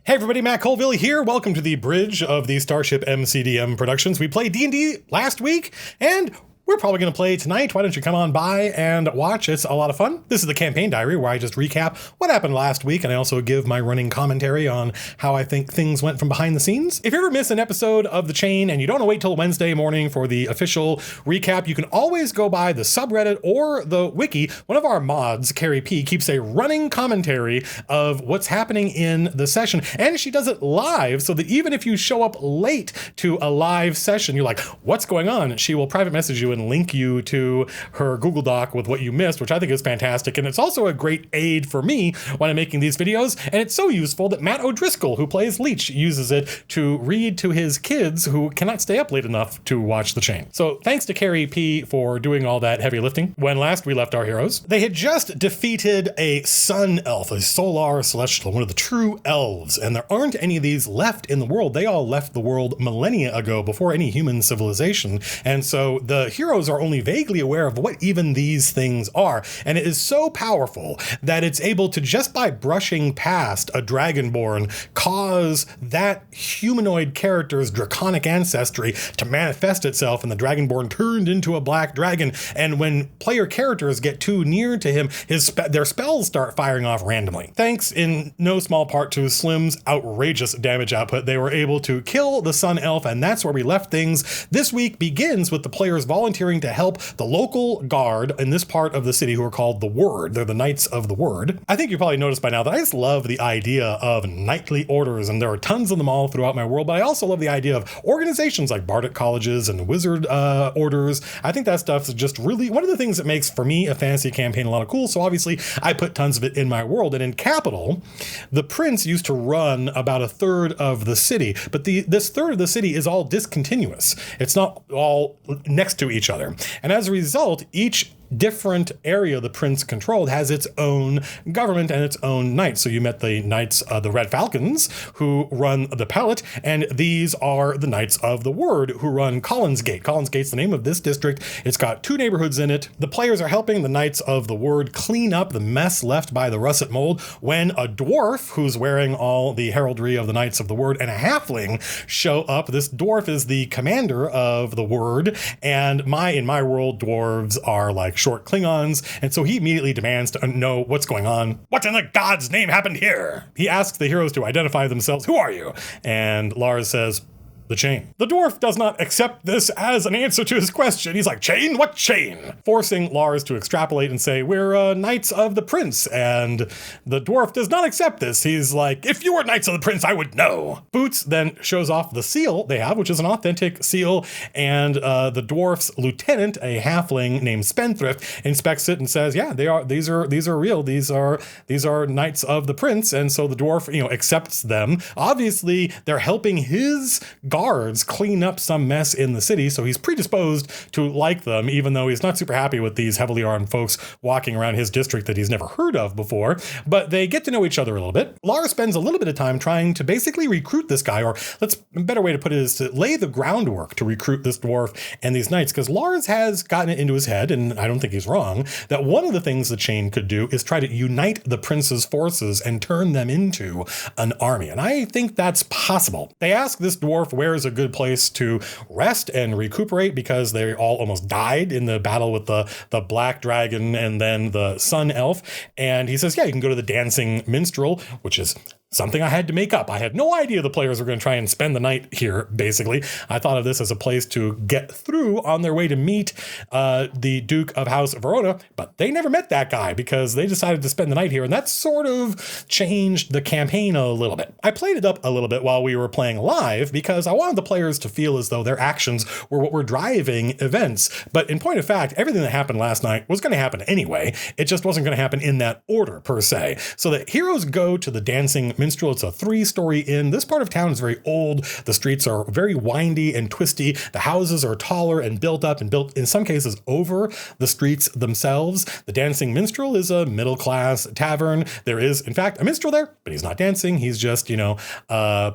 Hey everybody, Matt Colville here. Welcome to the bridge of the Starship MCDM Productions. We played D&D last week, and we're probably going to play tonight. Why don't you come on by and watch? It's a lot of fun. This is the campaign diary where I just recap what happened last week, and I also give my running commentary on how I think things went from behind the scenes. If you ever miss an episode of The Chain and you don't want to wait till Wednesday morning for the official recap, you can always go by the subreddit or the wiki. One of our mods, Carrie P, keeps a running commentary of what's happening in the session, and she does it live so that even if you show up late to a live session, you're like, what's going on? She will private message you and link you to her Google Doc with what you missed, which I think is fantastic. And it's also a great aid for me when I'm making these videos. And it's so useful that Matt O'Driscoll, who plays Leech, uses it to read to his kids who cannot stay up late enough to watch The Chain. So thanks to Carrie P for doing all that heavy lifting. When last we left our heroes, they had just defeated a sun elf, a solar celestial, one of the true elves. And there aren't any of these left in the world. They all left the world millennia ago before any human civilization. And so the heroes are only vaguely aware of what even these things are. And it is so powerful that it's able to, just by brushing past a dragonborn, cause that humanoid character's draconic ancestry to manifest itself, and the dragonborn turned into a black dragon. And when player characters get too near to him, their spells start firing off randomly. Thanks in no small part to Slim's outrageous damage output, they were able to kill the sun elf, and that's where we left things. This week begins with the players volunteering to help the local guard in this part of the city, who are called the Word. They're the Knights of the Word. I think you probably noticed by now that I just love the idea of knightly orders, and there are tons of them all throughout my world, but I also love the idea of organizations like bardic colleges and wizard orders. I think that stuff is just really one of the things that makes, for me, a fantasy campaign a lot of cool. So obviously I put tons of it in my world. And in Capital, the prince used to run about a third of the city, but this third of the city is all discontinuous. It's not all next to each other. And as a result, each different area the prince controlled has its own government and its own knights. So you met the knights, the Red Falcons, who run the Palette, and these are the Knights of the Word, who run Collins Gate. Collins Gate's the name of this district. It's got 2 neighborhoods in it. The players are helping the Knights of the Word clean up the mess left by the Russet Mold when a dwarf, who's wearing all the heraldry of the Knights of the Word, and a halfling show up. This dwarf is the commander of the Word, and in my world, dwarves are like short Klingons, and so he immediately demands to know what's going on. What in the God's name happened here? He asks the heroes to identify themselves. Who are you? And Lars says, the Chain. The dwarf does not accept this as an answer to his question. He's like, chain? What chain? Forcing Lars to extrapolate and say, we're Knights of the Prince. And the dwarf does not accept this. He's like, if you were Knights of the Prince, I would know. Boots then shows off the seal they have, which is an authentic seal. And the dwarf's lieutenant, a halfling named Spendthrift, inspects it and says, yeah, these are real. These are Knights of the Prince. And so the dwarf, accepts them. Obviously, they're helping his guards clean up some mess in the city, so he's predisposed to like them, even though he's not super happy with these heavily armed folks walking around his district that he's never heard of before. But they get to know each other a little bit. Lars spends a little bit of time trying to basically recruit this guy, or a better way to put it is to lay the groundwork to recruit this dwarf and these knights, because Lars has gotten it into his head, and I don't think he's wrong, that one of the things the Chain could do is try to unite the prince's forces and turn them into an army. And I think that's possible. They ask this dwarf where's a good place to rest and recuperate, because they all almost died in the battle with the black dragon and then the sun elf. And he says, yeah, you can go to the Dancing Minstrel, which is something I had to make up. I had no idea the players were going to try and spend the night here, basically. I thought of this as a place to get through on their way to meet the Duke of House Verona, but they never met that guy because they decided to spend the night here, and that sort of changed the campaign a little bit. I played it up a little bit while we were playing live because I wanted the players to feel as though their actions were what were driving events. But in point of fact, everything that happened last night was going to happen anyway. It just wasn't going to happen in that order, per se. So the heroes go to the Dancing Minstrel. It's a 3-story inn. This part of town is very old. The streets are very windy and twisty. The houses are taller and built up and built in some cases over the streets themselves. The Dancing Minstrel is a middle-class tavern. There is, in fact, a minstrel there, but he's not dancing. He's just,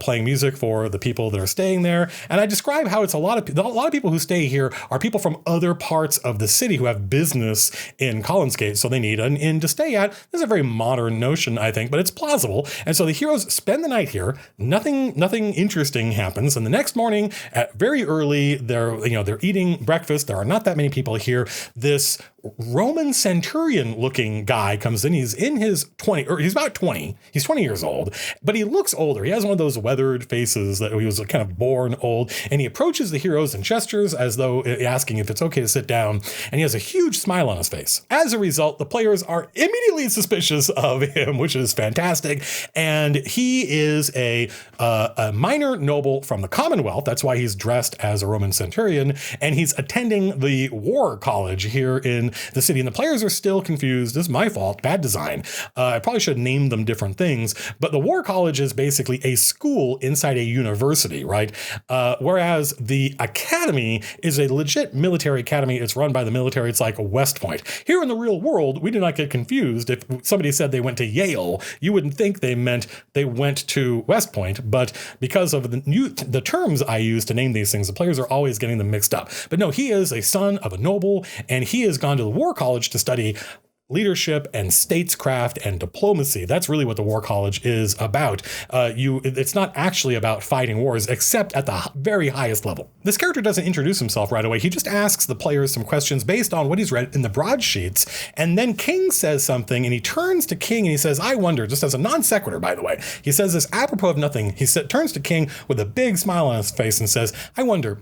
playing music for the people that are staying there. And I describe how it's a lot of people who stay here are people from other parts of the city who have business in Collinsgate, so they need an inn to stay at. This is a very modern notion, I think, but it's plausible. And so the heroes spend the night here. Nothing interesting happens. And the next morning, at very early, they're eating breakfast. There are not that many people here. This Roman centurion looking guy comes in. He's in his 20, or he's about 20. He's 20 years old, but he looks older. He has one of those weathered faces that he was kind of born old. And he approaches the heroes and gestures as though asking if it's okay to sit down. And he has a huge smile on his face. As a result, the players are immediately suspicious of him, which is fantastic. And he is a minor noble from the Commonwealth. That's why he's dressed as a Roman centurion. And he's attending the war college here in the city. And the players are still confused. This is my fault. Bad design. I probably should have named them different things. But the war college is basically a school inside a university, right? Whereas the academy is a legit military academy. It's run by the military. It's like a West Point. Here in the real world, we do not get confused. If somebody said they went to Yale, you wouldn't think they meant they went to West Point. But because of the terms I use to name these things, the players are always getting them mixed up. But no, he is a son of a noble, and he has gone to the war college to study leadership and statescraft and diplomacy. That's really what the war college is about. It's not actually about fighting wars, except at the very highest level. This character doesn't introduce himself right away. He just asks the players some questions based on what he's read in the broadsheets. And then King says something, and he turns to King and he says, I wonder, just as a non sequitur, by the way. He says this apropos of nothing. He turns to King with a big smile on his face and says, I wonder,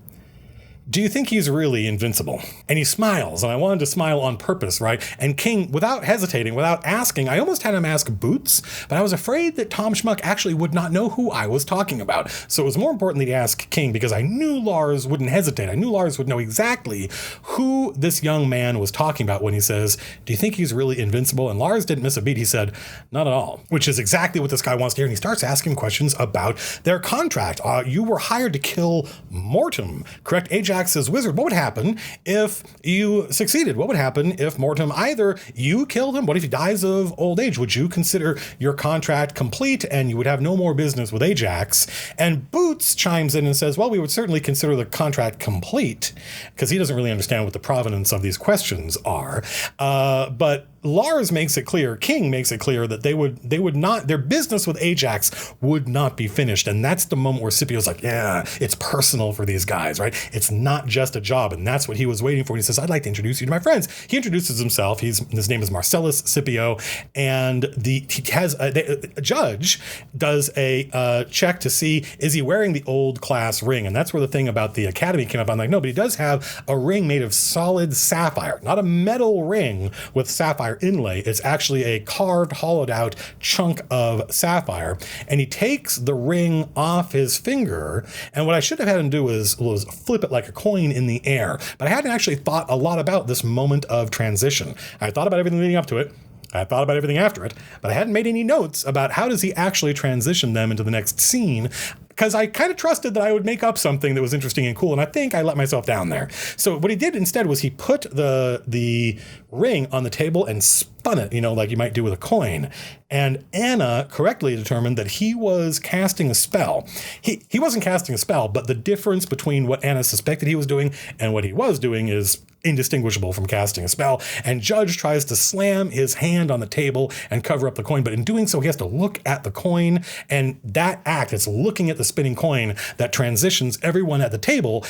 do you think he's really invincible? And he smiles, and I wanted to smile on purpose, right? And King, without hesitating, without asking, I almost had him ask Boots, but I was afraid that Tom Schmuck actually would not know who I was talking about. So it was more important that he ask King, because I knew Lars wouldn't hesitate. I knew Lars would know exactly who this young man was talking about when he says, do you think he's really invincible? And Lars didn't miss a beat. He said, not at all, which is exactly what this guy wants to hear. And he starts asking questions about their contract. You were hired to kill Mortem, correct? Ajax says, wizard, what would happen if you succeeded? What would happen if Mortem, either you killed him? What if he dies of old age? Would you consider your contract complete and you would have no more business with Ajax? And Boots chimes in and says, well, we would certainly consider the contract complete, because he doesn't really understand what the provenance of these questions are. But Lars makes it clear, King makes it clear that they would not, their business with Ajax would not be finished. And that's the moment where Scipio's like, yeah, it's personal for these guys, right? It's not just a job. And that's what he was waiting for. And he says, I'd like to introduce you to my friends. He introduces himself. His name is Marcellus Scipio. And a judge does a check to see, is he wearing the old class ring? And that's where the thing about the academy came up. I'm like, no, but he does have a ring made of solid sapphire, not a metal ring with sapphire inlay. It's actually a carved, hollowed out chunk of sapphire. And he takes the ring off his finger. And what I should have had him do was flip it like a coin in the air. But I hadn't actually thought a lot about this moment of transition. I thought about everything leading up to it. I thought about everything after it, but I hadn't made any notes about how does he actually transition them into the next scene, because I kind of trusted that I would make up something that was interesting and cool, and I think I let myself down there. So what he did instead was he put the ring on the table and spun it, like you might do with a coin. And Anna correctly determined that he was casting a spell. He wasn't casting a spell, but the difference between what Anna suspected he was doing and what he was doing is indistinguishable from casting a spell. And Judge tries to slam his hand on the table and cover up the coin, but in doing so, he has to look at the coin, and that act, it's looking at the spinning coin, that transitions everyone at the table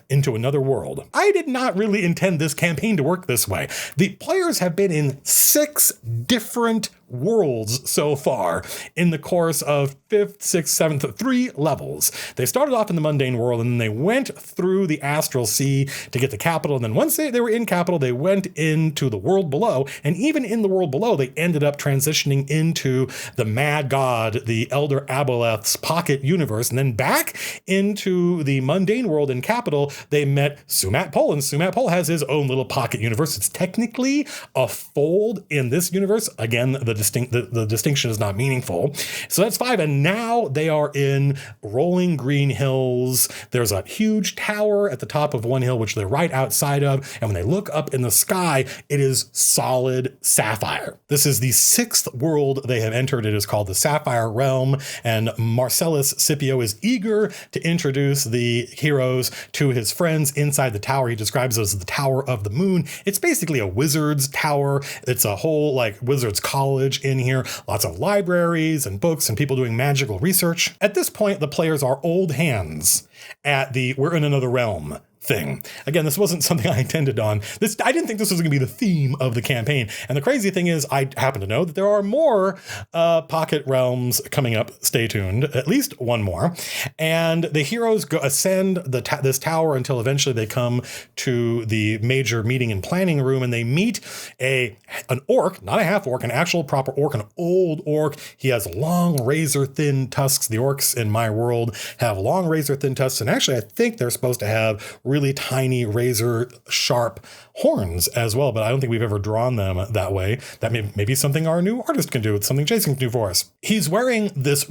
into another world. I did not really intend this campaign to work this way. The players have been in 6 different worlds so far in the course of 5th, 6th, 7th, 3 levels. They started off in the mundane world, and then they went through the astral sea to get the capital. And then once they were in capital, they went into the world below. And even in the world below, they ended up transitioning into the mad god, the Elder Aboleth's pocket universe. And then back into the mundane world in capital, they met Sumat Pol, and Sumat Pol has his own little pocket universe. It's technically a fold in this universe. Again, the distinction is not meaningful. So that's 5. And now they are in rolling green hills. There's a huge tower at the top of one hill, which they're right outside of. And when they look up in the sky, it is solid sapphire. This is the 6th world they have entered. It is called the Sapphire Realm. And Marcellus Scipio is eager to introduce the heroes to his his friends inside the tower. He describes it as the Tower of the Moon. It's basically a wizard's tower. It's a whole like wizard's college in here. Lots of libraries and books and people doing magical research. At this point, the players are old hands at the we're in another realm thing. Again, this wasn't something I intended on. I didn't think this was going to be the theme of the campaign. And the crazy thing is, I happen to know that there are more pocket realms coming up. Stay tuned. At least one more. And the heroes ascend this tower until eventually they come to the major meeting and planning room, and they meet an orc, not a half orc, an actual proper orc, an old orc. He has long, razor-thin tusks. The orcs in my world have long, razor-thin tusks. And actually, I think they're supposed to have really tiny razor sharp horns as well, but I don't think we've ever drawn them that way. That may be something our new artist can do. It's something Jason can do for us. He's wearing this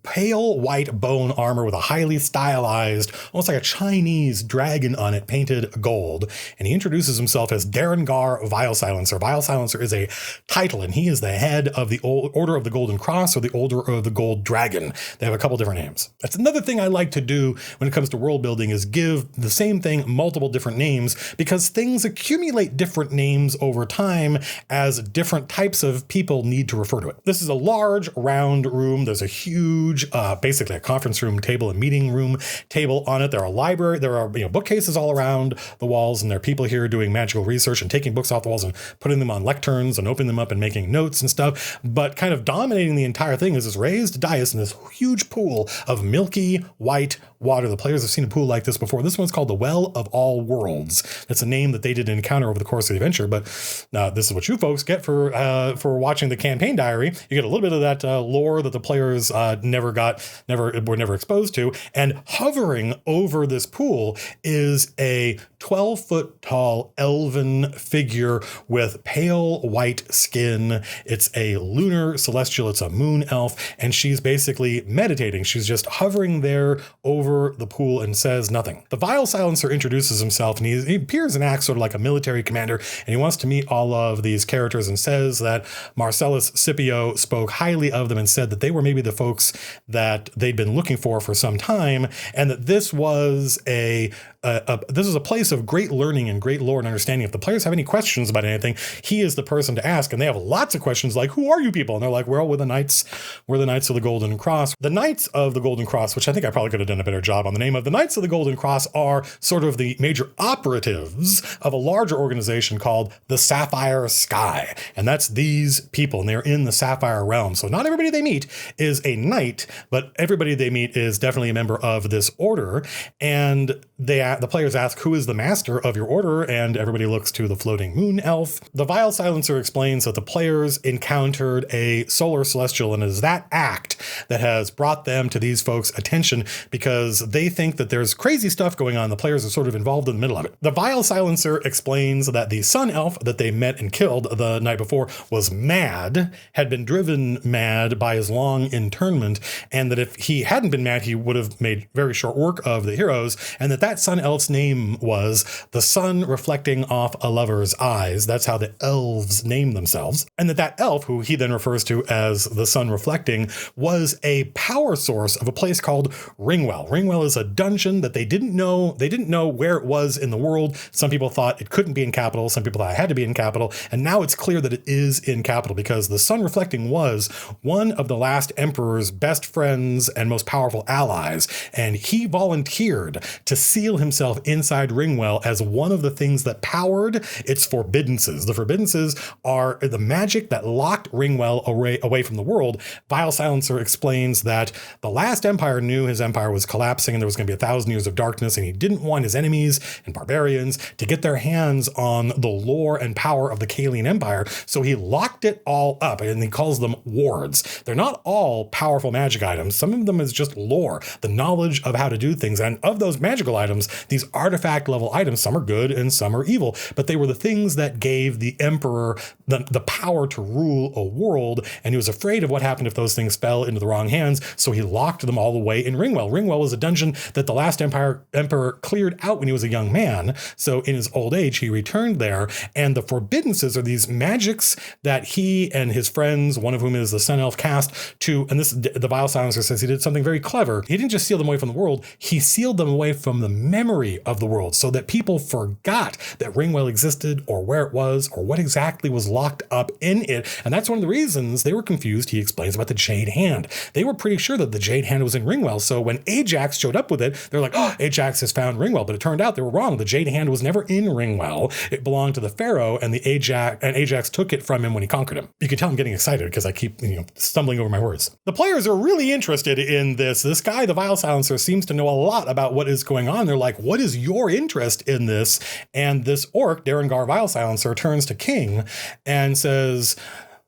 pale white bone armor with a highly stylized, almost like a Chinese dragon on it, painted gold. And he introduces himself as Darengar Vile Silencer. Vile Silencer is a title, and he is the head of the Order of the Golden Cross, or the Order of the Gold Dragon. They have a couple different names. That's another thing I like to do when it comes to world building, is give the same thing multiple different names, because things accumulate different names over time as different types of people need to refer to it. This is a large round room. There's a huge, basically a conference room table, a meeting room table on it. There are bookcases all around the walls, and there are people here doing magical research and taking books off the walls and putting them on lecterns and opening them up and making notes and stuff. But kind of dominating the entire thing is this raised dais and this huge pool of milky white water. The players have seen a pool like this before. This one's called the Well of All Worlds. That's a name that they did encounter over the course of the adventure, but this is what you folks get for watching the campaign diary. You get a little bit of that lore that the players were never exposed to, and hovering over this pool is a 12-foot tall elven figure with pale white skin. It's a lunar celestial. It's a moon elf, and she's basically meditating. She's just hovering there over the pool and says nothing. The Vile Silencer introduces himself, and he appears and acts sort of like a military commander, and he wants to meet all of these characters and says that Marcellus Scipio spoke highly of them and said that they were maybe the folks that they'd been looking for some time, and that this was a place of great learning and great lore and understanding. If the players have any questions about anything, he is the person to ask. And they have lots of questions like, who are you people? And they're like, we're the Knights of the Golden Cross. The Knights of the Golden Cross, which I think I probably could have done a better job on the name of. The Knights of the Golden Cross are sort of the major operatives of a larger organization called the Sapphire Sky. And that's these people, and they're in the Sapphire realm. So not everybody they meet is a knight, but everybody they meet is definitely a member of this order. And the players ask, who is the master of your order? And everybody looks to the floating moon elf. The Vile Silencer explains that the players encountered a solar celestial, and it is that act that has brought them to these folks' attention, because they think that there's crazy stuff going on. The players are sort of involved in the middle of it. The Vile Silencer explains that the sun elf that they met and killed the night before was mad, had been driven mad by his long internment, and that if he hadn't been mad, he would have made very short work of the heroes, and that sun elf's name was the sun reflecting off a lover's eyes. That's how the elves name themselves. And that elf, who he then refers to as the sun reflecting, was a power source of a place called Ringwell. Ringwell is a dungeon that they didn't know where it was in the world. Some people thought it couldn't be in Capital. Some people thought it had to be in Capital. And now it's clear that it is in Capital, because the sun reflecting was one of the last emperor's best friends and most powerful allies. And he volunteered to seal himself inside Ringwell as one of the things that powered its forbiddances. The forbiddances are the magic that locked Ringwell away from the world. Vile Silencer explains that the last empire knew his empire was collapsing and there was going to be 1,000 years of darkness, and he didn't want his enemies and barbarians to get their hands on the lore and power of the Kalian Empire, so he locked it all up, and he calls them wards. They're not all powerful magic items. Some of them is just lore, the knowledge of how to do things, and of those magical items, these artifact level items. Some are good and some are evil, but they were the things that gave the emperor the power to rule a world, and he was afraid of what happened if those things fell into the wrong hands, so he locked them all the way in Ringwell. Ringwell was a dungeon that the last emperor cleared out when he was a young man, so in his old age he returned there, and the forbiddances are these magics that he and his friends, one of whom is the Sun Elf, cast to, and this, the Vile Silencer says he did something very clever. He didn't just seal them away from the world, he sealed them away from the memory of the world, so that people forgot that Ringwell existed, or where it was, or what exactly was locked up in it. And that's one of the reasons they were confused, he explains, about the Jade Hand. They were pretty sure that the Jade Hand was in Ringwell, so when Ajax showed up with it, they're like, oh, Ajax has found Ringwell, but it turned out they were wrong. The Jade Hand was never in Ringwell. It belonged to the Pharaoh, and Ajax took it from him when he conquered him. You can tell I'm getting excited because I keep stumbling over my words. The players are really interested in this. This guy, the Vile Silencer, seems to know a lot about what is going on. They're like, what is your interest in this? And this orc, Darengar Vile Silencer, turns to King and says,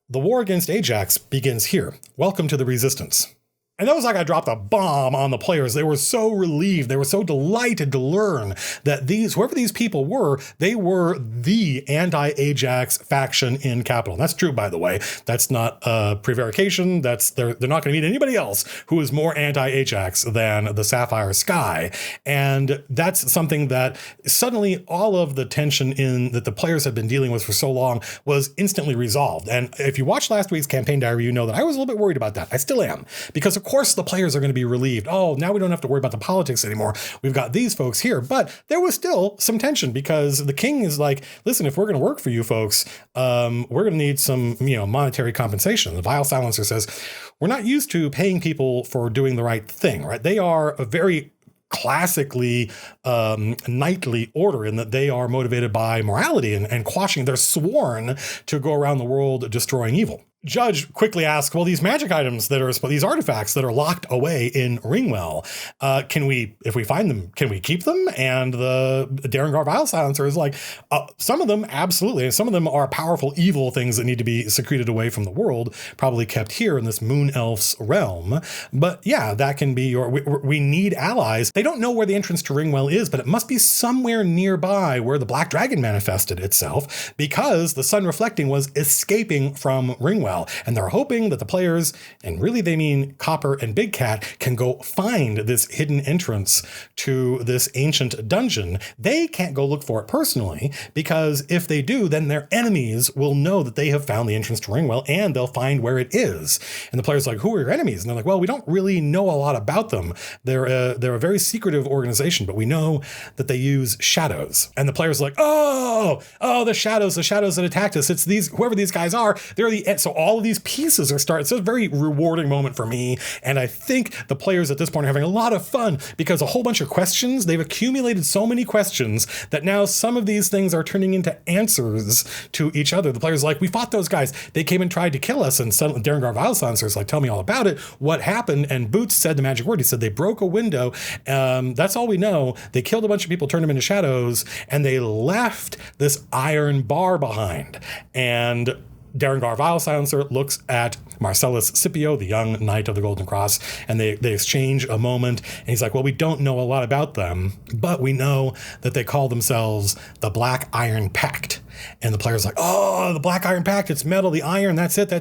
the war against Ajax begins here. Welcome to the resistance. And that was like I dropped a bomb on the players. They were so relieved. They were so delighted to learn that whoever these people were, they were the anti-Ajax faction in Capital. And that's true, by the way. That's not prevarication. They're not going to meet anybody else who is more anti-Ajax than the Sapphire Sky. And that's something that suddenly all of the tension that the players had been dealing with for so long was instantly resolved. And if you watched last week's campaign diary, you know that I was a little bit worried about that. I still am, because of course the players are going to be relieved. Oh, now we don't have to worry about the politics anymore. We've got these folks here. But there was still some tension because the king is like, listen, if we're going to work for you folks, we're going to need some, monetary compensation. The Vile Silencer says, we're not used to paying people for doing the right thing, right? They are a very classically knightly order in that they are motivated by morality and quashing. They're sworn to go around the world destroying evil. Judge quickly asks, well, these magic items these artifacts that are locked away in Ringwell, if we find them, can we keep them? And the Darengar Vile Silencer is like, some of them, absolutely. And some of them are powerful evil things that need to be secreted away from the world, probably kept here in this Moon Elf's realm. But yeah, that can be we need allies. They don't know where the entrance to Ringwell is, but it must be somewhere nearby where the Black Dragon manifested itself, because the sun reflecting was escaping from Ringwell. And they're hoping that the players, and really they mean Copper and Big Cat, can go find this hidden entrance to this ancient dungeon. They can't go look for it personally, because if they do, then their enemies will know that they have found the entrance to Ringwell, and they'll find where it is. And the player's like, who are your enemies? And they're like, well, we don't really know a lot about them. They're a very secretive organization, but we know that they use shadows. And the player's like, oh, the shadows that attacked us. It's whoever these guys are. So all of these pieces are starting. It's a very rewarding moment for me. And I think the players at this point are having a lot of fun because a whole bunch of questions, they've accumulated so many questions that now some of these things are turning into answers to each other. The players are like, we fought those guys. They came and tried to kill us. And suddenly Darengar Vile Silencer is like, tell me all about it. What happened? And Boots said the magic word. He said they broke a window. That's all we know. They killed a bunch of people, turned them into shadows, and they left this iron bar behind. And Darengar Vile Silencer looks at Marcellus Scipio, the young knight of the Golden Cross, and they exchange a moment. And he's like, well, we don't know a lot about them, but we know that they call themselves the Black Iron Pact. And the player's like, oh, the Black Iron Pact, it's metal, the iron, that's it.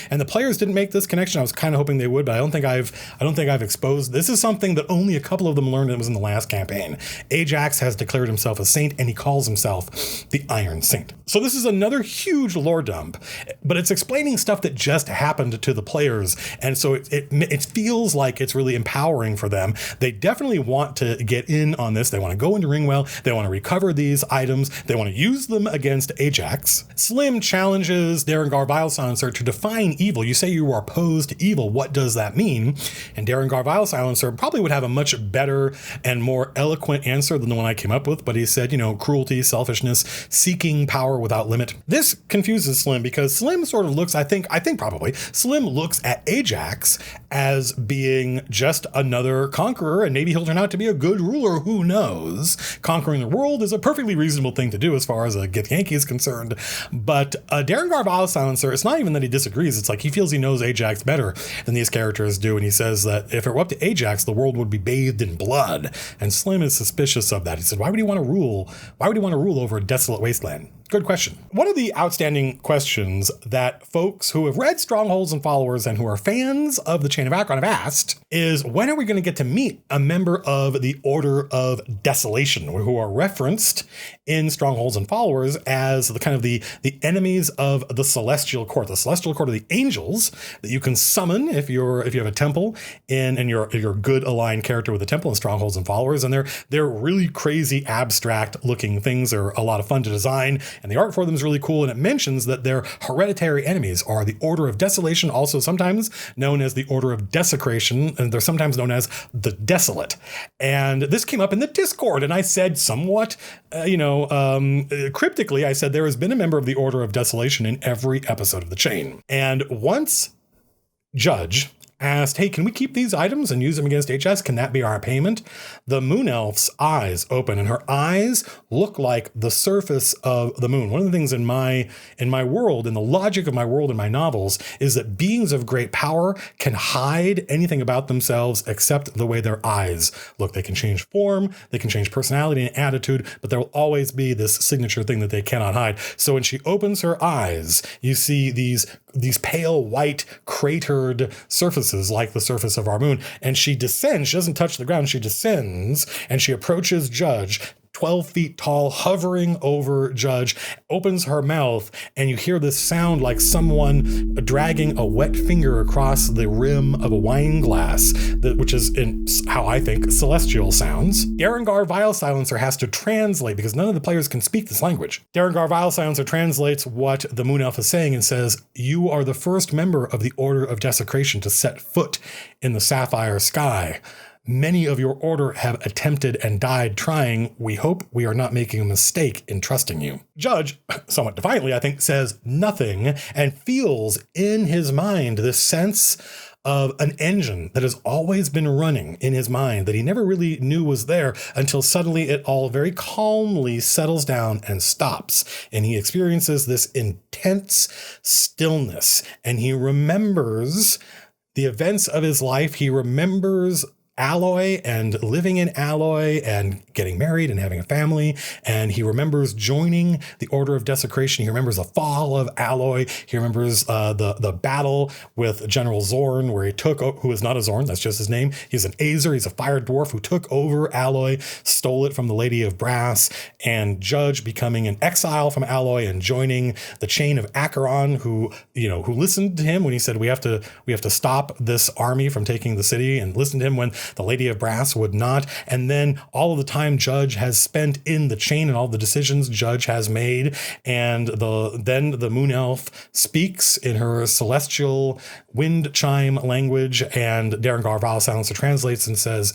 And the players didn't make this connection. I was kind of hoping they would, but I don't think I've exposed. This is something that only a couple of them learned. It was in the last campaign. Ajax has declared himself a saint, and he calls himself the Iron Saint. So this is another huge lore dump, but it's explaining stuff that just happened to the players. And so it feels like it's really empowering for them. They definitely want to get in on this. They want to go into Ringwell. They want to recover these items. They want to use them against Ajax. Slim challenges Darengar Vile Silencer to define evil. You say you are opposed to evil. What does that mean? And Darengar Vile Silencer probably would have a much better and more eloquent answer than the one I came up with, but he said, cruelty, selfishness, seeking power without limit. This confuses Slim because Slim sort of looks, I think probably, Slim looks at Ajax as being just another conqueror, and maybe he'll turn out to be a good ruler, who knows? Conquering the world is a perfectly reasonable thing to do as far as a Gith Yankees he's concerned. But Derengar Vile Silencer, it's not even that he disagrees. It's like he feels he knows Ajax better than these characters do. And he says that if it were up to Ajax, the world would be bathed in blood. And Slim is suspicious of that. He said, why would he want to rule? Why would he want to rule over a desolate wasteland? Good question. One of the outstanding questions that folks who have read Strongholds and Followers and who are fans of the Chain of Akron have asked is, when are we going to get to meet a member of the Order of Desolation, who are referenced in Strongholds and Followers as the kind of the enemies of the Celestial Court of the angels that you can summon if you have a temple and you're a good aligned character with a temple in Strongholds and Followers. And they're really crazy abstract looking things. They're a lot of fun to design. And the art for them is really cool. And it mentions that their hereditary enemies are the Order of Desolation, also sometimes known as the Order of Desecration, and they're sometimes known as the Desolate. And this came up in the Discord, and I said somewhat, cryptically, I said there has been a member of the Order of Desolation in every episode of the Chain. And once Judge asked, hey, can we keep these items and use them against HS? Can that be our payment? The Moon Elf's eyes open, and her eyes look like the surface of the moon. One of the things in my world, in the logic of my world in my novels, is that beings of great power can hide anything about themselves except the way their eyes look. They can change form, they can change personality and attitude, but there will always be this signature thing that they cannot hide. So when she opens her eyes, you see these pale white cratered surfaces like the surface of our moon. And she descends. She doesn't touch the ground. She descends and she approaches Judge, 12 feet tall, hovering over Judge, opens her mouth, and you hear this sound like someone dragging a wet finger across the rim of a wine glass, which is, in how I think, celestial sounds. Derengar Vile Silencer has to translate because none of the players can speak this language. Derengar Vile Silencer translates what the Moon Elf is saying and says, you are the first member of the Order of Desecration to set foot in the Sapphire sky. Many of your order have attempted and died trying. We hope we are not making a mistake in trusting you. Judge, somewhat defiantly, I think, says nothing and feels in his mind this sense of an engine that has always been running in his mind that he never really knew was there until suddenly it all very calmly settles down and stops. And he experiences this intense stillness, and he remembers the events of his life. He remembers Alloy and living in Alloy and getting married and having a family. And he remembers joining the Order of Desecration. He remembers the fall of Alloy. He remembers the battle with General Zorn, where he took, who is not a Zorn, that's just his name. He's an Azer. He's a fire dwarf who took over Alloy, stole it from the Lady of Brass, and Judge becoming an exile from Alloy and joining the Chain of Acheron, who listened to him when he said, we have to stop this army from taking the city, and listened to him when the Lady of Brass would not. And then all of the time Judge has spent in the Chain and all the decisions Judge has made. And then the Moon Elf speaks in her celestial wind chime language, and Derengar Vile Silencer translates and says,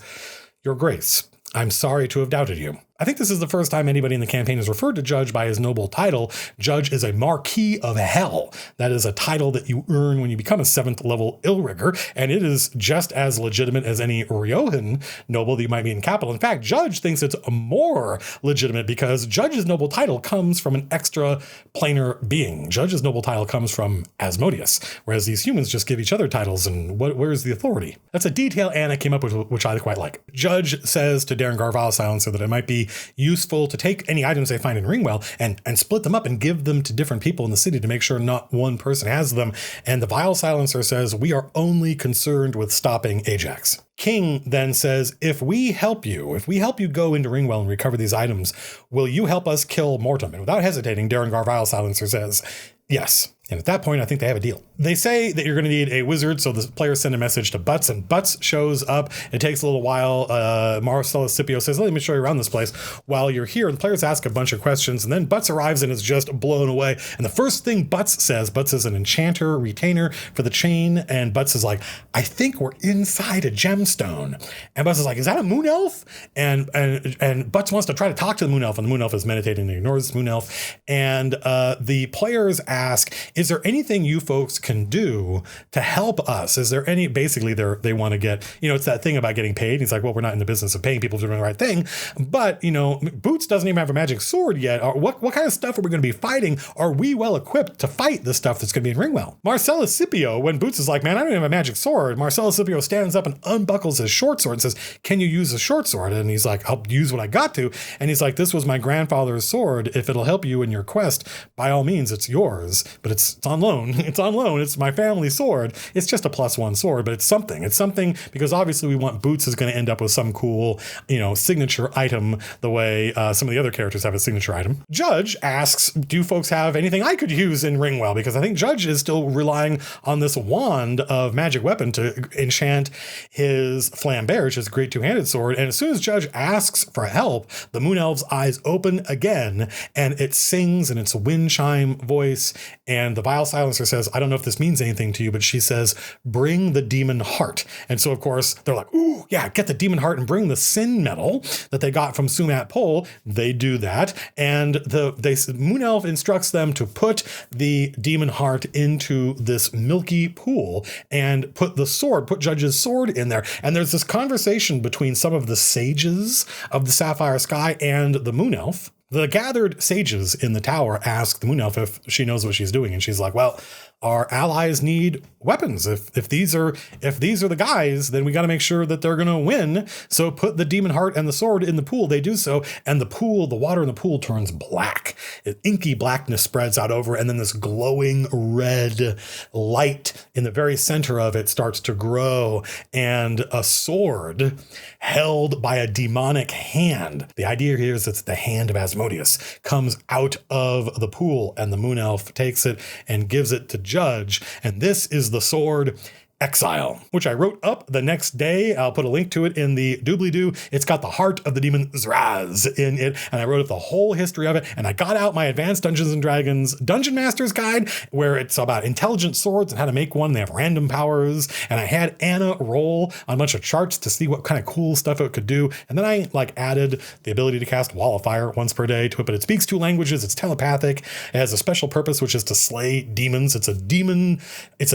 Your Grace, I'm sorry to have doubted you. I think this is the first time anybody in the campaign has referred to Judge by his noble title. Judge is a Marquis of Hell. That is a title that you earn when you become a 7th level Illrigger, and it is just as legitimate as any Riohan noble that you might be in capital. In fact, Judge thinks it's more legitimate because Judge's noble title comes from an extra planar being. Judge's noble title comes from Asmodeus, whereas these humans just give each other titles, and where's the authority? That's a detail Anna came up with, which I quite like. Judge says to Derengar Vile Silencer that it might be useful to take any items they find in Ringwell and split them up and give them to different people in the city to make sure not one person has them. And the Vile Silencer says, we are only concerned with stopping Ajax. King then says, if we help you go into Ringwell and recover these items, will you help us kill Mortem? And without hesitating, Derengar Vile Silencer says, yes. And at that point, I think they have a deal. They say that you're going to need a wizard, so the players send a message to Butts, and Butts shows up. It takes a little while. Marcellus Scipio says, let me show you around this place while you're here. And the players ask a bunch of questions, and then Butts arrives and is just blown away. And the first thing Butts is an enchanter retainer for the Chain, and Butts is like, I think we're inside a gemstone. And Butts is like, is that a Moon Elf? And Butts wants to try to talk to the Moon Elf, and the Moon Elf is meditating and ignores the Moon Elf. And the players ask is there anything you folks can do to help us? Is there any, basically they want to get, it's that thing about getting paid. He's like, well, we're not in the business of paying people to do the right thing, but Boots doesn't even have a magic sword yet. What kind of stuff are we going to be fighting? Are we well equipped to fight the stuff that's going to be in Ringwell? Marcellus Scipio, when Boots is like, man, I don't even have a magic sword, Marcellus Scipio stands up and unbuckles his short sword and says, can you use a short sword? And he's like, I'll use what I got to. And he's like, this was my grandfather's sword. If it'll help you in your quest, by all means, it's yours, but it's on loan. It's on loan. It's my family sword. It's just a +1 sword, but it's something. It's something because obviously we want Boots is going to end up with some cool, signature item the way some of the other characters have a signature item. Judge asks, do folks have anything I could use in Ringwell? Because I think Judge is still relying on this wand of magic weapon to enchant his flambear, which is a great two-handed sword. And as soon as Judge asks for help, the Moon Elf's eyes open again, and it sings in its wind chime voice. And the Vile Silencer says, I don't know if this means anything to you, but she says, bring the demon heart. And so, of course, they're like, ooh, yeah, get the demon heart and bring the sin medal that they got from Sumat Pol. They do that. And the Moon Elf instructs them to put the demon heart into this milky pool and put Judge's sword in there. And there's this conversation between some of the sages of the Sapphire Sky and the Moon Elf. The gathered sages in the tower ask the Moon Elf if she knows what she's doing. And she's like, well, our allies need weapons. If these are the guys, then we got to make sure that they're going to win. So put the demon heart and the sword in the pool. They do so. And the water in the pool turns black. Inky blackness spreads out over. And then this glowing red light in the very center of it starts to grow. And a sword held by a demonic hand. The idea here is it's the hand of Asmodeus comes out of the pool, and the Moon Elf takes it and gives it to Judge. And this is the sword Exile, which I wrote up the next day. I'll put a link to it in the doobly-doo. It's got the heart of the demon Zraz in it, and I wrote up the whole history of it, and I got out my Advanced Dungeons & Dragons Dungeon Master's Guide, where it's about intelligent swords and how to make one. They have random powers, and I had Anna roll on a bunch of charts to see what kind of cool stuff it could do, and then I added the ability to cast Wall of Fire once per day to it, but it speaks 2 languages, it's telepathic, it has a special purpose, which is to slay demons. It's a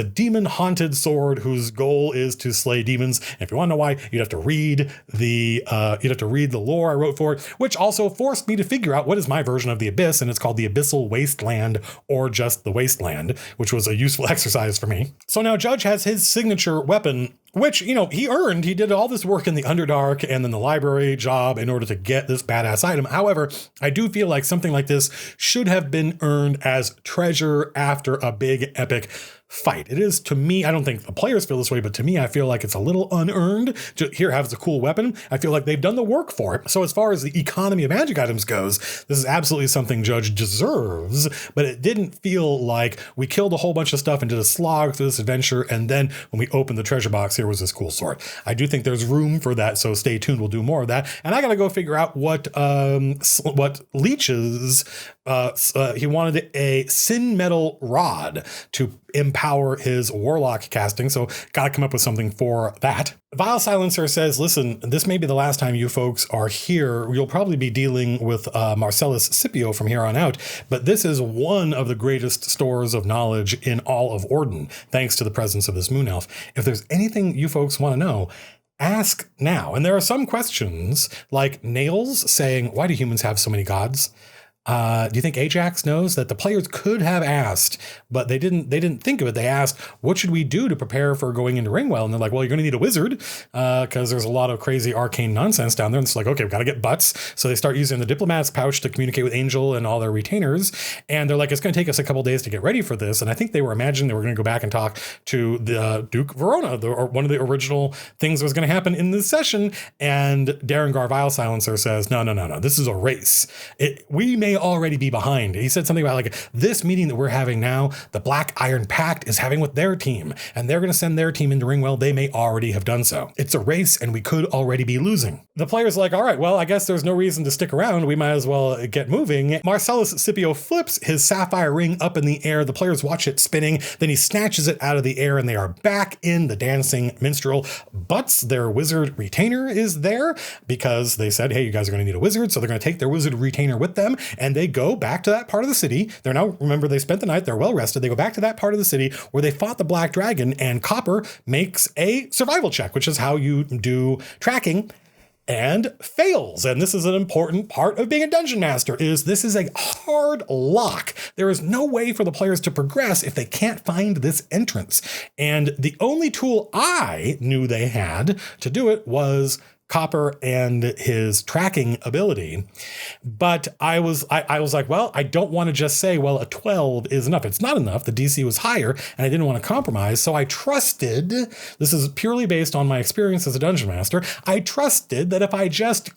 demon-haunted sword whose goal is to slay demons. And if you want to know why, you'd have to read the lore I wrote for it, which also forced me to figure out what is my version of the Abyss, and it's called the Abyssal Wasteland, or just the Wasteland, which was a useful exercise for me. So now Judge has his signature weapon, which, he earned. He did all this work in the Underdark and then the library job in order to get this badass item. However, I do feel like something like this should have been earned as treasure after a big epic fight. It is, to me, I don't think the players feel this way, but to me, I feel like it's a little unearned. Here, have a cool weapon. I feel like they've done the work for it. So as far as the economy of magic items goes, this is absolutely something Judge deserves, but it didn't feel like we killed a whole bunch of stuff and did a slog through this adventure, and then when we opened the treasure box, here was this cool sword. I do think there's room for that, so stay tuned. We'll do more of that. And I got to go figure out what Leech's, he wanted a sin metal rod to empower his warlock casting, so gotta come up with something for that. Vile Silencer says, listen, this may be the last time you folks are here. You'll probably be dealing with Marcellus Scipio from here on out, but this is one of the greatest stores of knowledge in all of Orden, thanks to the presence of this Moon Elf. If there's anything you folks want to know, ask now. And there are some questions, like Nails saying, why do humans have so many gods? Do you think Ajax knows that the players could have asked, but they didn't think of it. They asked, what should we do to prepare for going into Ringwell? And they're like, well, you're going to need a wizard because there's a lot of crazy arcane nonsense down there. And it's like, okay, we've got to get butts. So they start using the diplomat's pouch to communicate with Angel and all their retainers. And they're like, it's going to take us a couple days to get ready for this. And I think they were imagining they were going to go back and talk to the Duke Verona, one of the original things that was going to happen in this session. And Darren Vile Silencer says, no, this is a race. We may already be behind. He said something about this meeting that we're having now, the Black Iron Pact is having with their team, and they're going to send their team into Ringwell. They may already have done so. It's a race, and we could already be losing. The player's like, all right, well, I guess there's no reason to stick around. We might as well get moving. Marcellus Scipio flips his sapphire ring up in the air. The players watch it spinning. Then he snatches it out of the air, and they are back in the dancing minstrel. Butts, their wizard retainer, is there because they said, hey, you guys are going to need a wizard. So they're going to take their wizard retainer with them. and they go back to that part of the city. They're now, remember, they spent the night, they're well rested. They go back to that part of the city where they fought the Black Dragon, and Copper makes a survival check, which is how you do tracking, and fails. And this is an important part of being a dungeon master, is this is a hard lock. There is no way for the players to progress if they can't find this entrance. And the only tool I knew they had to do it was Copper and his tracking ability. But I was like, well, I don't want to just say, well, a 12 is enough. It's not enough. The DC was higher and I didn't want to compromise. So I trusted, this is purely based on my experience as a dungeon master, I trusted that if I just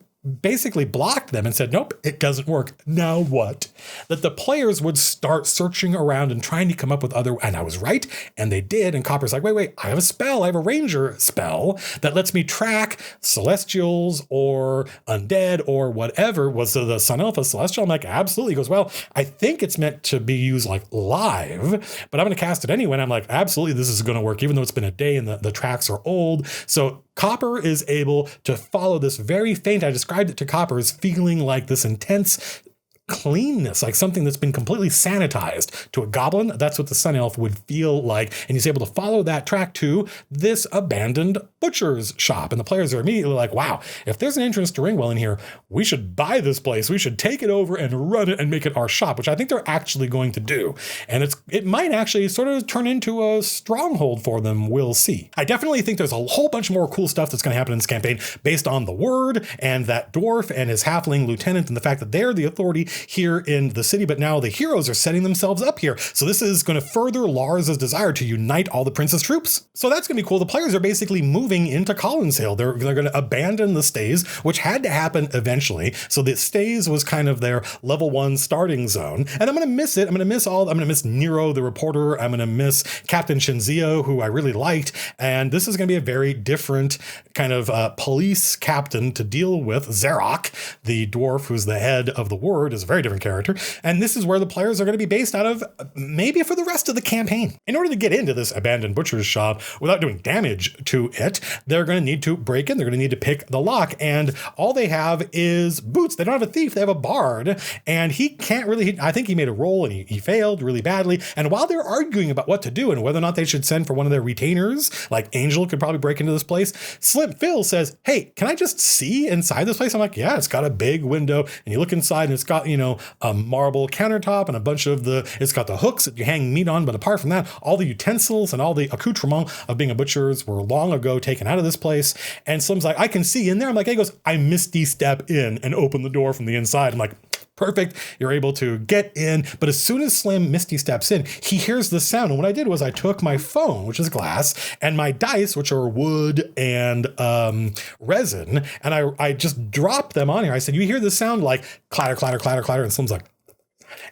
basically blocked them and said, nope, it doesn't work. Now what? That the players would start searching around and trying to come up with other, and I was right, and they did. And Copper's like, wait, I have a spell. I have a ranger spell that lets me track celestials or undead or whatever. Was the Sun Elf a celestial? I'm like, absolutely. He goes, well, I think it's meant to be used like live, but I'm going to cast it anyway. And I'm like, absolutely, this is going to work, even though it's been a day and the tracks are old. So Copper is able to follow this very faint, I described it to Copper as feeling like this intense cleanness, like something that's been completely sanitized. To a goblin, that's what the Sun Elf would feel like. And he's able to follow that track to this abandoned butcher's shop. And the players are immediately like, wow, if there's an entrance to Ringwell in here, we should buy this place. We should take it over and run it and make it our shop, which I think they're actually going to do. And it might actually sort of turn into a stronghold for them. We'll see. I definitely think there's a whole bunch more cool stuff that's going to happen in this campaign based on the word and that dwarf and his halfling lieutenant and the fact that they're the authority here in the city, but now the heroes are setting themselves up here. So this is going to further Lars's desire to unite all the prince's troops. So that's going to be cool. The players are basically moving into Collinshill. They're going to abandon the stays, which had to happen eventually. So the stays was kind of their level 1 starting zone. And I'm going to miss it. I'm going to miss Nero, the reporter. I'm going to miss Captain Shinzio, who I really liked. And this is going to be a very different kind of police captain to deal with. Zarok, the dwarf who's the head of the ward, is a very different character. And this is where the players are going to be based out of maybe for the rest of the campaign. In order to get into this abandoned butcher's shop without doing damage to it, they're going to need to break in. They're going to need to pick the lock. And all they have is boots. They don't have a thief. They have a bard. And he can't really, I think he made a roll and he failed really badly. And while they're arguing about what to do and whether or not they should send for one of their retainers, like Angel could probably break into this place, Slim Phil says, hey, can I just see inside this place? I'm like, yeah, it's got a big window. And you look inside and it's got, a marble countertop and a bunch of it's got the hooks that you hang meat on. But apart from that, all the utensils and all the accoutrements of being a butcher's were long ago taken out of this place. And Slim's like, I can see in there. I'm like, he goes, I misty step in and open the door from the inside. I'm like, perfect. You're able to get in. But as soon as Slim misty steps in, he hears the sound. And what I did was I took my phone, which is glass, and my dice, which are wood and resin, and I just dropped them on here. I said, you hear the sound like clatter, clatter, clatter, clatter. And Slim's like,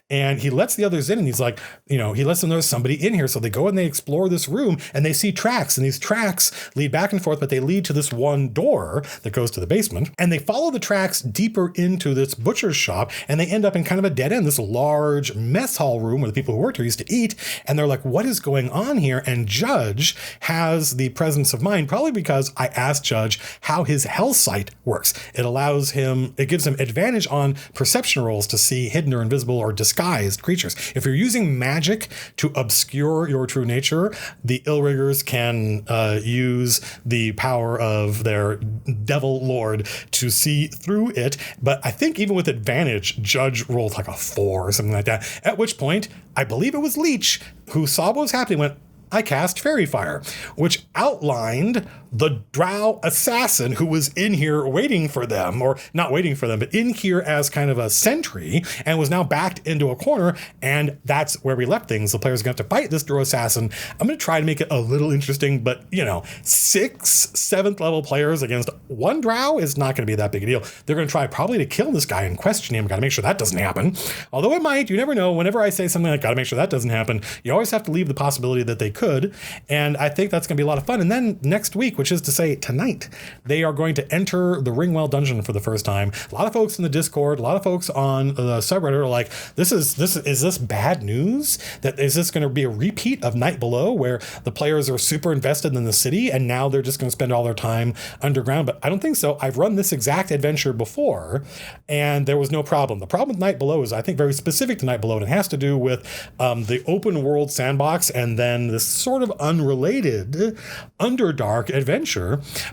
and he lets the others in and he's like, he lets them know there's somebody in here. So they go and they explore this room and they see tracks, and these tracks lead back and forth, but they lead to this one door that goes to the basement, and they follow the tracks deeper into this butcher's shop, and they end up in kind of a dead end, this large mess hall room where the people who worked here used to eat. And they're like, what is going on here? And Judge has the presence of mind, probably because I asked Judge how his hell sight works. It gives him advantage on perception rolls to see hidden or invisible or disguised creatures. If you're using magic to obscure your true nature, the Illriggers can use the power of their devil lord to see through it. But I think even with advantage, Judge rolled like a 4 or something like that. At which point, I believe it was Leech who saw what was happening, went, I cast Fairy Fire, which outlined the drow assassin who was in here waiting for them, or not waiting for them, but in here as kind of a sentry, and was now backed into a corner. And that's where we left things. The players are going to have to fight this drow assassin. I'm going to try to make it a little interesting, but 6 7th level players against one drow is not going to be that big a deal. They're going to try probably to kill this guy and question him. Got to make sure that doesn't happen. Although it might, you never know. Whenever I say something like, got to make sure that doesn't happen, you always have to leave the possibility that they could. And I think that's going to be a lot of fun. And then next week, which is to say tonight, they are going to enter the Ringwell dungeon for the first time. A lot of folks in the Discord, a lot of folks on the subreddit are like, is this bad news? Is this going to be a repeat of Night Below, where the players are super invested in the city and now they're just going to spend all their time underground? But I don't think so. I've run this exact adventure before and there was no problem. The problem with Night Below is, I think, very specific to Night Below, and it has to do with the open world sandbox and then this sort of unrelated Underdark adventure.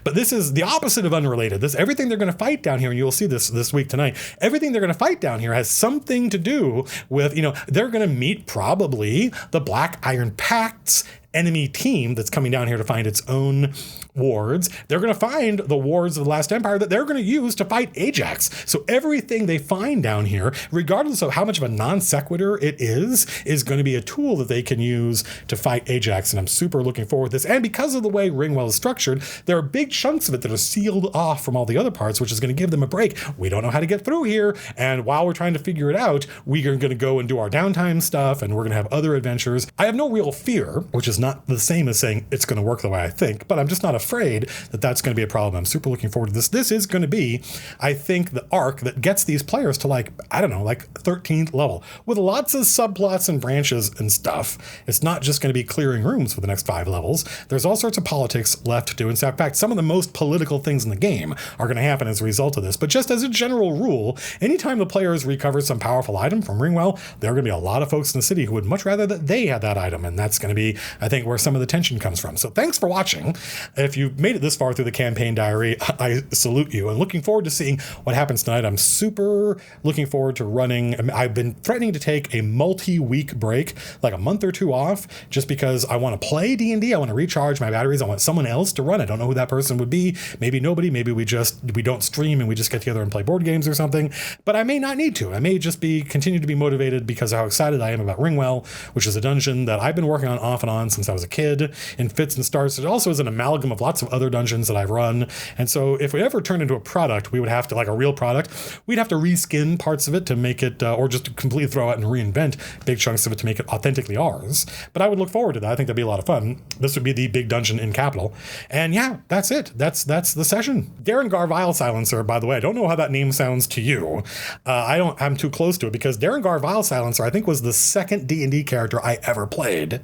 But this is the opposite of unrelated. Everything they're going to fight down here, and you'll see this week tonight, everything they're going to fight down here has something to do with, they're going to meet probably the Black Iron Pact's enemy team that's coming down here to find its own wards. They're going to find the wards of the Last Empire that they're going to use to fight Ajax. So everything they find down here, regardless of how much of a non sequitur it is going to be a tool that they can use to fight Ajax. And I'm super looking forward to this. And because of the way Ringwell is structured, there are big chunks of it that are sealed off from all the other parts, which is going to give them a break. We don't know how to get through here. And while we're trying to figure it out, we are going to go and do our downtime stuff, and we're going to have other adventures. I have no real fear, which is not the same as saying it's going to work the way I think, but I'm just not afraid that that's going to be a problem. I'm super looking forward to this. This is going to be, I think, the arc that gets these players to like 13th level with lots of subplots and branches and stuff. It's not just going to be clearing rooms for the next 5 levels. There's all sorts of politics left to do. In fact, some of the most political things in the game are going to happen as a result of this. But just as a general rule, anytime the players recover some powerful item from Ringwell, there are going to be a lot of folks in the city who would much rather that they had that item. And that's going to be, I think, where some of the tension comes from. So thanks for watching. If you've made it this far through the campaign diary, I salute you, and looking forward to seeing what happens tonight. I'm super looking forward to running. I've been threatening to take a multi-week break, like a month or 2 off, just because I want to play D&D. I want to recharge my batteries. I want someone else to run. I don't know who that person would be. Maybe nobody. Maybe we don't stream and we just get together and play board games or something. But I may not need to. I may just continue to be motivated because of how excited I am about Ringwell, which is a dungeon that I've been working on off and on since I was a kid in fits and starts. It also is an amalgam of lots of other dungeons that I've run. And so if we ever turn into a product, we would have to, like a real product, we'd have to reskin parts of it to make it, or just completely throw out and reinvent big chunks of it to make it authentically ours. But I would look forward to that. I think that'd be a lot of fun. This would be the big dungeon in Capital. And yeah, that's it. That's the session. Darren Vile Silencer, by the way, I don't know how that name sounds to you. I'm too close to it because Darren Vile Silencer, I think, was the second D&D character I ever played.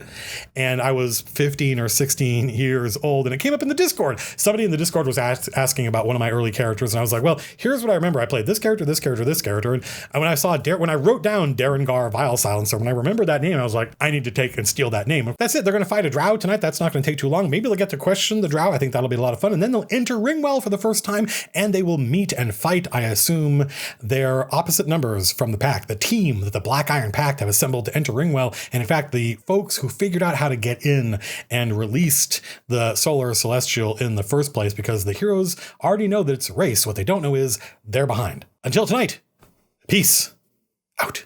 And I was 15 or 16 years old, and it came up in the Discord. Somebody in the Discord was asking about one of my early characters, and I was like, well, here's what I remember. I played this character, this character, this character. And when I wrote down Darren Vile Silencer, when I remembered that name, I was like, I need to take and steal that name. That's it. They're going to fight a drow tonight. That's not going to take too long. Maybe they'll get to question the drow. I think that'll be a lot of fun. And then they'll enter Ringwell for the first time, and they will meet and fight, I assume, their opposite numbers from the pack, the team that the Black Iron Pact have assembled to enter Ringwell. And in fact, the folks who figured out how to get in and released the Solar Celestial in the first place, because the heroes already know that it's a race. What they don't know is they're behind. Until tonight, peace out.